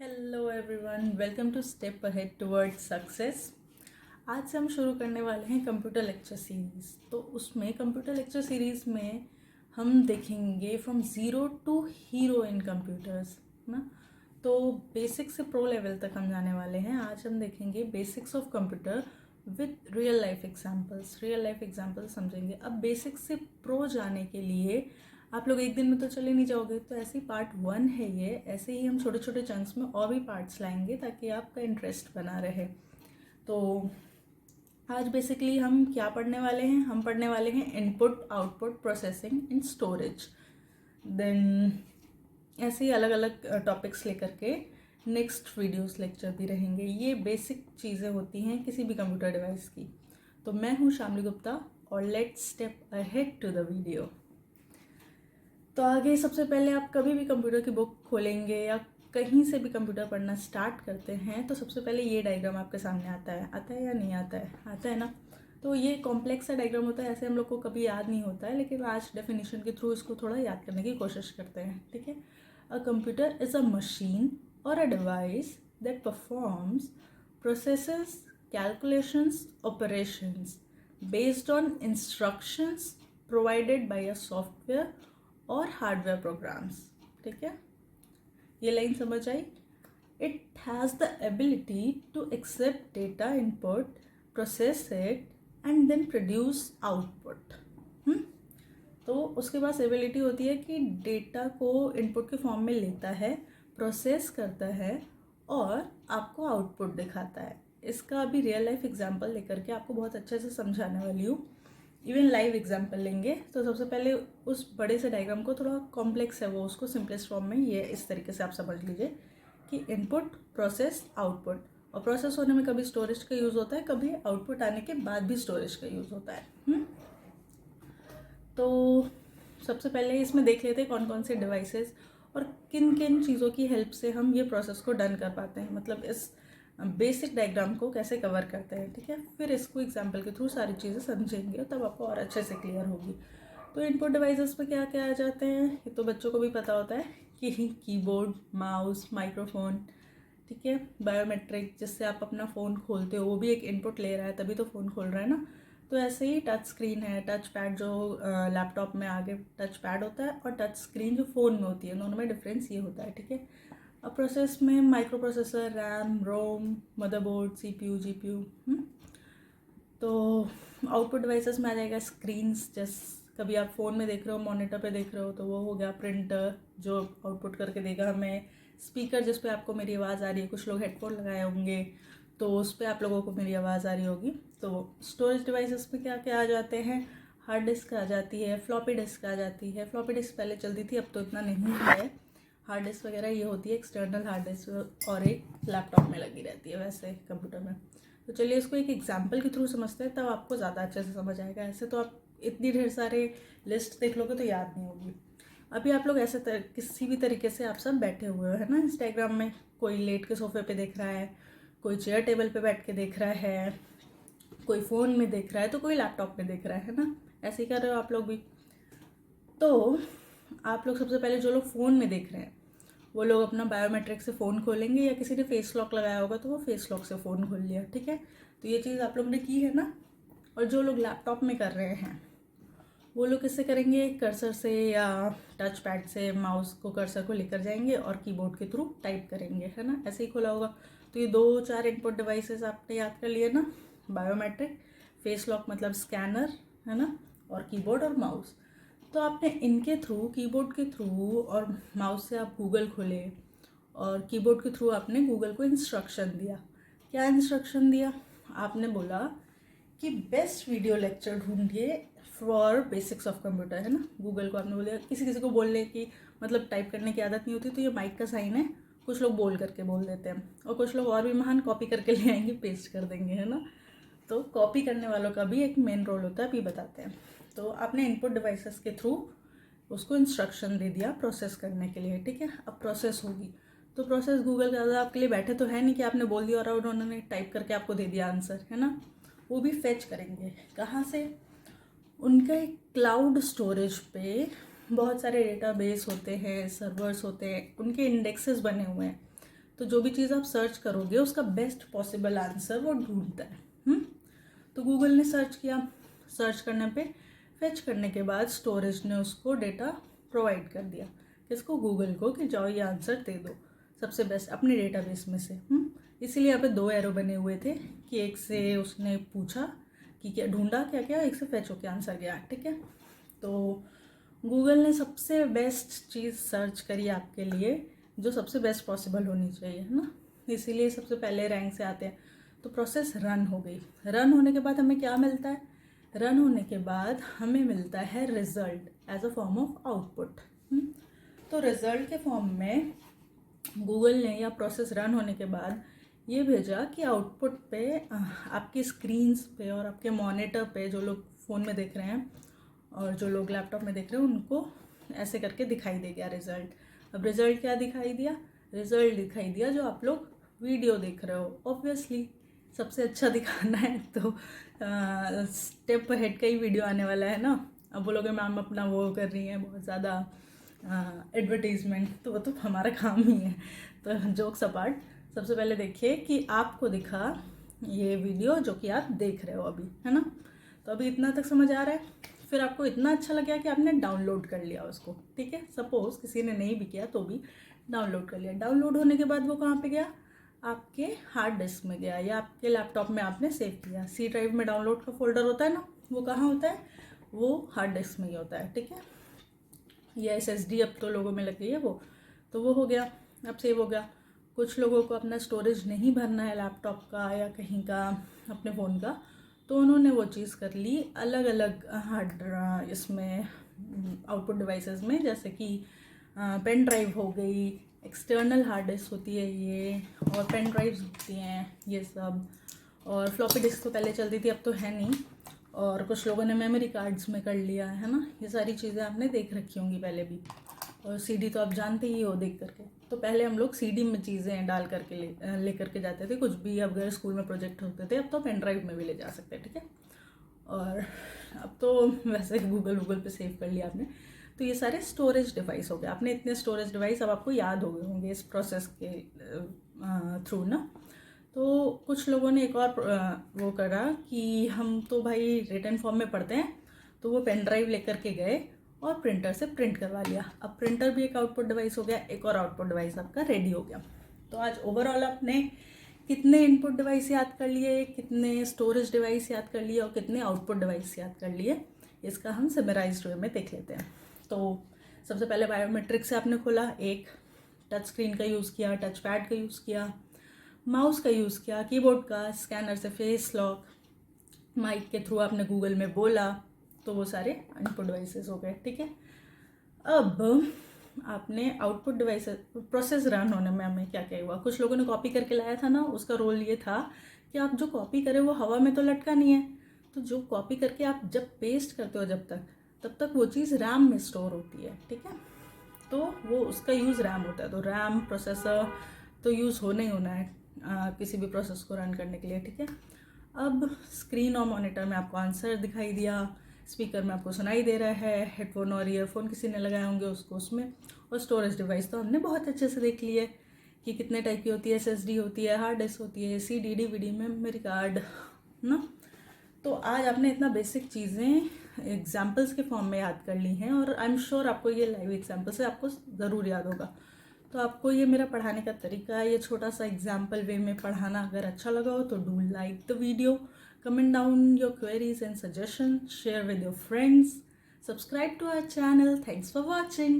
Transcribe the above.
Hello everyone, welcome to step ahead towards success. आज से हम शुरू करने वाले हैं कंप्यूटर लेक्चर सीरीज़। तो उसमें कंप्यूटर लेक्चर सीरीज़ में हम देखेंगे from zero to hero in computers ना। तो बेसिक से प्रो लेवल तक हम जाने वाले हैं। आज हम देखेंगे basics of computer with real life examples समझेंगे। अब बेसिक से प्रो जाने के लिए आप लोग एक दिन में तो चले नहीं जाओगे, तो ऐसे ही पार्ट 1 है ये। ऐसे ही हम छोटे छोटे चंक्स में और भी पार्ट्स लाएंगे ताकि आपका इंटरेस्ट बना रहे। तो आज बेसिकली हम क्या पढ़ने वाले हैं? हम पढ़ने वाले हैं input, output, processing and storage. Then ऐसे ही अलग अलग टॉपिक्स लेकर के नेक्स्ट वीडियोस लेक्चर भी रहेंगे। ये बेसिक चीज़ें होती हैं किसी भी कंप्यूटर डिवाइस की। तो मैं हूँ शामली गुप्ता और let's step ahead to the video. तो आगे सबसे पहले आप कभी भी कंप्यूटर की बुक खोलेंगे या कहीं से भी कंप्यूटर पढ़ना स्टार्ट करते हैं तो सबसे पहले ये डायग्राम आपके सामने आता है या नहीं आता है ना। तो ये कॉम्प्लेक्स सा डायग्राम होता है, ऐसे हम लोग को कभी याद नहीं होता है, लेकिन आज डेफिनेशन के थ्रू इसको थोड़ा याद करने की कोशिश करते हैं। ठीक है। A computer is a machine और a device that performs processes calculations operations based on instructions provided by a software और हार्डवेयर प्रोग्राम्स। ठीक है, ये लाइन समझ आई? It has the ability to accept data input, process it and then produce output. तो उसके पास ability होती है कि डेटा को इनपुट के फॉर्म में लेता है, प्रोसेस करता है और आपको आउटपुट दिखाता है। इसका अभी रियल लाइफ एग्जांपल लेकर के आपको बहुत अच्छे से समझाने वाली हूँ। इवन लाइव एग्जांपल लेंगे। तो सबसे पहले उस बड़े से डायग्राम को, थोड़ा कॉम्प्लेक्स है वो, उसको सिंपलेस्ट फॉर्म में ये इस तरीके से आप समझ लीजिए कि इनपुट, प्रोसेस, आउटपुट। और प्रोसेस होने में कभी स्टोरेज का यूज़ होता है, कभी आउटपुट आने के बाद भी स्टोरेज का यूज़ होता है। तो सबसे पहले इसमें देख लेते हैं कौन कौन से डिवाइसेस और किन किन चीज़ों की हेल्प से हम ये प्रोसेस को डन कर पाते हैं, मतलब इस बेसिक डायग्राम को कैसे कवर करते हैं। ठीक है, फिर इसको एग्जांपल के थ्रू सारी चीज़ें समझेंगे तब आपको और अच्छे से क्लियर होगी। तो इनपुट डिवाइसेस पे क्या क्या आ जाते हैं, ये तो बच्चों को भी पता होता है कि कीबोर्ड, माउस, माइक्रोफोन। ठीक है, बायोमेट्रिक, जिससे आप अपना फ़ोन खोलते हो, वो भी एक इनपुट ले रहा है तभी तो फ़ोन खोल रहा है ना। तो ऐसे ही टच स्क्रीन है, टच पैड जो लैपटॉप में आगे टच पैड होता है और टच स्क्रीन जो फ़ोन में होती है, दोनों में डिफरेंस ये होता है। ठीक है, अब प्रोसेस में माइक्रो प्रोसेसर, रैम, रोम, मदरबोर्ड, सीपीयू, जीपीयू। तो आउटपुट डिवाइसेस में आ जाएगा स्क्रीन्स, जैसे कभी आप फ़ोन में देख रहे हो, मॉनिटर पे देख रहे हो तो वो हो गया प्रिंटर जो आउटपुट करके देगा हमें, स्पीकर जिस पे आपको मेरी आवाज़ आ रही है, कुछ लोग हेडफोन लगाए होंगे तो उस पर आप लोगों को मेरी आवाज़ आ रही होगी। तो स्टोरेज डिवाइसेस में क्या क्या आ जाते हैं, हार्ड डिस्क आ जाती है, फ्लॉपी डिस्क आ जाती है। फ्लॉपी डिस्क पहले चलती थी, अब तो इतना नहीं है। हार्ड डिस्क वगैरह ये होती है एक्सटर्नल हार्ड डिस्क और एक लैपटॉप में लगी रहती है वैसे कंप्यूटर में। तो चलिए इसको एक एग्जाम्पल के थ्रू समझते हैं, तब आपको ज़्यादा अच्छे से समझ आएगा। ऐसे तो आप इतनी ढेर सारे लिस्ट देख लोगे तो याद नहीं होगी। अभी आप लोग ऐसे किसी भी तरीके से आप सब बैठे हुए हो, है ना, इस डायग्राम में। कोई लेट के सोफे पे देख रहा है, कोई चेयर टेबल पे बैठ के देख रहा है, कोई फ़ोन में देख रहा है, तो कोई लैपटॉप में देख रहा है ना। ऐसे ही कर रहे हो आप लोग भी। तो आप लोग सबसे पहले जो लोग फ़ोन में देख रहे हैं वो लोग अपना बायोमेट्रिक से फ़ोन खोलेंगे, या किसी ने फेस लॉक लगाया होगा तो वो फेस लॉक से फ़ोन खोल लिया। ठीक है, तो ये चीज़ आप लोगों ने की है ना। और जो लोग लैपटॉप में कर रहे हैं वो लोग किससे करेंगे, कर्सर से या टच पैड से माउस को, कर्सर को लेकर जाएंगे और कीबोर्ड के थ्रू टाइप करेंगे, है ना। ऐसे ही खोला होगा। तो ये 2-4 इनपुट डिवाइसेस आपने याद कर लिए ना, बायोमेट्रिक, फेस लॉक मतलब स्कैनर, है ना, और कीबोर्ड और माउस। तो आपने इनके थ्रू, कीबोर्ड के थ्रू और माउस से आप गूगल खोले और कीबोर्ड के थ्रू आपने गूगल को इंस्ट्रक्शन दिया। क्या इंस्ट्रक्शन दिया? आपने बोला कि बेस्ट वीडियो लेक्चर ढूंढिए फॉर बेसिक्स ऑफ कंप्यूटर, है ना। गूगल को आपने बोला, किसी किसी को बोलने की मतलब टाइप करने की आदत नहीं होती, तो ये माइक का साइन है, कुछ लोग बोल करके बोल देते हैं और कुछ लोग और भी महान कॉपी करके ले आएंगे, पेस्ट कर देंगे, है ना। तो कॉपी करने वालों का भी एक मेन रोल होता है, अभी बताते हैं। तो आपने इनपुट डिवाइसेस के थ्रू उसको इंस्ट्रक्शन दे दिया प्रोसेस करने के लिए। ठीक है, अब प्रोसेस होगी तो प्रोसेस गूगल ज़्यादा आपके लिए बैठे तो है नहीं कि आपने बोल दिया और उन्होंने टाइप करके आपको दे दिया आंसर, है ना। वो भी फेच करेंगे कहाँ से, उनका एक क्लाउड स्टोरेज पे बहुत सारे डेटाबेस होते हैं, सर्वर्स होते हैं, उनके इंडेक्सेस बने हुए हैं। तो जो भी चीज़ आप सर्च करोगे उसका बेस्ट पॉसिबल आंसर वो ढूंढता है। तो गूगल ने सर्च किया, सर्च करने पे फेच करने के बाद स्टोरेज ने उसको डेटा प्रोवाइड कर दिया किसको, गूगल को, कि जाओ ये आंसर दे दो सबसे बेस्ट अपने डेटाबेस में से। इसीलिए यहाँ पे 2 एरो बने हुए थे कि एक से उसने पूछा कि क्या ढूंढा, क्या क्या, एक से फेच होके आंसर गया, ठीक है। तो गूगल ने सबसे बेस्ट चीज़ सर्च करी आपके लिए जो सबसे बेस्ट पॉसिबल होनी चाहिए, है ना, इसीलिए सबसे पहले रैंक से आते हैं। तो प्रोसेस रन हो गई, रन होने के बाद हमें क्या मिलता है, रन होने के बाद हमें मिलता है result as a form of output. तो रिजल्ट के फॉर्म में गूगल ने या प्रोसेस रन होने के बाद ये भेजा कि आउटपुट पे आपकी स्क्रीन्स पे और आपके मॉनिटर पे, जो लोग फ़ोन में देख रहे हैं और जो लोग लैपटॉप में देख रहे हैं, उनको ऐसे करके दिखाई दे गया रिज़ल्ट। अब रिज़ल्ट क्या दिखाई दिया, रिज़ल्ट दिखाई दिया जो आप लोग वीडियो देख रहे हो। ऑब्वियसली सबसे अच्छा दिखाना है तो स्टेप हेड का ही वीडियो आने वाला है ना। अब बोलोगे मैम अपना वो कर रही हैं बहुत ज़्यादा एडवर्टीजमेंट, तो वो तो हमारा काम ही है। तो जोक्स अपार्ट, सबसे पहले देखिए कि आपको दिखा ये वीडियो जो कि आप देख रहे हो अभी, है ना। तो अभी इतना तक समझ आ रहा है। फिर आपको इतना अच्छा लगा कि आपने डाउनलोड कर लिया उसको, ठीक है। सपोज किसी ने नहीं भी किया तो भी डाउनलोड कर लिया। डाउनलोड होने के बाद वो कहाँ पे गया, आपके हार्ड डिस्क में गया या आपके लैपटॉप में आपने सेव किया। सी ड्राइव में डाउनलोड का फोल्डर होता है ना, वो कहाँ होता है, वो हार्ड डिस्क में ही होता है, ठीक है। या SSD अब तो लोगों में लग गई है वो, तो वो हो गया, अब सेव हो गया। कुछ लोगों को अपना स्टोरेज नहीं भरना है लैपटॉप का या कहीं का अपने फ़ोन का, तो उन्होंने वो चीज़ कर ली अलग अलग हार्ड इसमें आउटपुट डिवाइसेस में, जैसे कि पेन ड्राइव हो गई, एक्सटर्नल हार्ड डिस्क होती है ये, और पेन ड्राइव्स होती हैं ये सब, और फ्लॉपी डिस्क तो पहले चलती थी अब तो है नहीं, और कुछ लोगों ने मेमोरी कार्ड्स में कर लिया है ना। ये सारी चीज़ें आपने देख रखी होंगी पहले भी, और CD तो आप जानते ही हो देख करके। तो पहले हम लोग CD में चीज़ें डाल करके ले करके जाते थे, कुछ भी अगर स्कूल में प्रोजेक्ट होते थे। अब तो पेन ड्राइव में भी ले जा सकते हैं, ठीक है। और अब तो वैसे गूगल पे सेव कर लिया आपने। तो ये सारे स्टोरेज डिवाइस हो गए, आपने इतने स्टोरेज डिवाइस अब आपको याद हो गए होंगे इस प्रोसेस के थ्रू ना। तो कुछ लोगों ने एक और वो करा कि हम तो भाई रिटन फॉर्म में पढ़ते हैं, तो वो पेन ड्राइव लेकर के गए और प्रिंटर से प्रिंट करवा लिया। अब प्रिंटर भी एक आउटपुट डिवाइस हो गया, एक और आउटपुट डिवाइस आपका रेडी हो गया। तो आज ओवरऑल आपने कितने इनपुट डिवाइस याद कर लिए, कितने स्टोरेज डिवाइस याद कर लिए और कितने आउटपुट डिवाइस याद कर लिए, इसका हम समराइज्ड वे में देख लेते हैं। तो सबसे पहले बायोमेट्रिक से आपने खोला, एक टच स्क्रीन का यूज़ किया, टच पैड का यूज़ किया, माउस का यूज़ किया, कीबोर्ड का, स्कैनर से फेस लॉक, माइक के थ्रू आपने गूगल में बोला, तो वो सारे इनपुट डिवाइसेस हो गए, ठीक है। अब आपने आउटपुट डिवाइसेस प्रोसेस रन होने में हमें क्या क्या हुआ, कुछ लोगों ने कॉपी करके लाया था ना, उसका रोल ये था कि आप जो कॉपी करें वो हवा में तो लटका नहीं है, तो जो कॉपी करके आप जब पेस्ट करते हो तब तक वो चीज़ रैम में स्टोर होती है, ठीक है। तो वो उसका यूज़ रैम होता है, तो रैम प्रोसेसर तो यूज़ होना ही होना है किसी भी प्रोसेस को रन करने के लिए, ठीक है। अब स्क्रीन और मॉनिटर में आपको आंसर दिखाई दिया, स्पीकर में आपको सुनाई दे रहा है, हेडफोन और ईयरफोन किसी ने लगाए होंगे उसको उसमें, और स्टोरेज डिवाइस तो हमने बहुत अच्छे से देख लिए कि कितने टाइप की होती है, SSD होती है, हार्ड डिस्क होती है, CD DVD मेमोरी कार्ड ना। तो आज आपने इतना बेसिक चीज़ें एग्जाम्पल्स के फॉर्म में याद कर ली हैं, और आई एम श्योर आपको ये लाइव एग्जाम्पल से आपको ज़रूर याद होगा। तो आपको ये मेरा पढ़ाने का तरीका, ये छोटा सा एग्जाम्पल वे में पढ़ाना अगर अच्छा लगा हो तो do like the video, comment down your queries and suggestion, share with your friends, subscribe to our channel. Thanks for watching.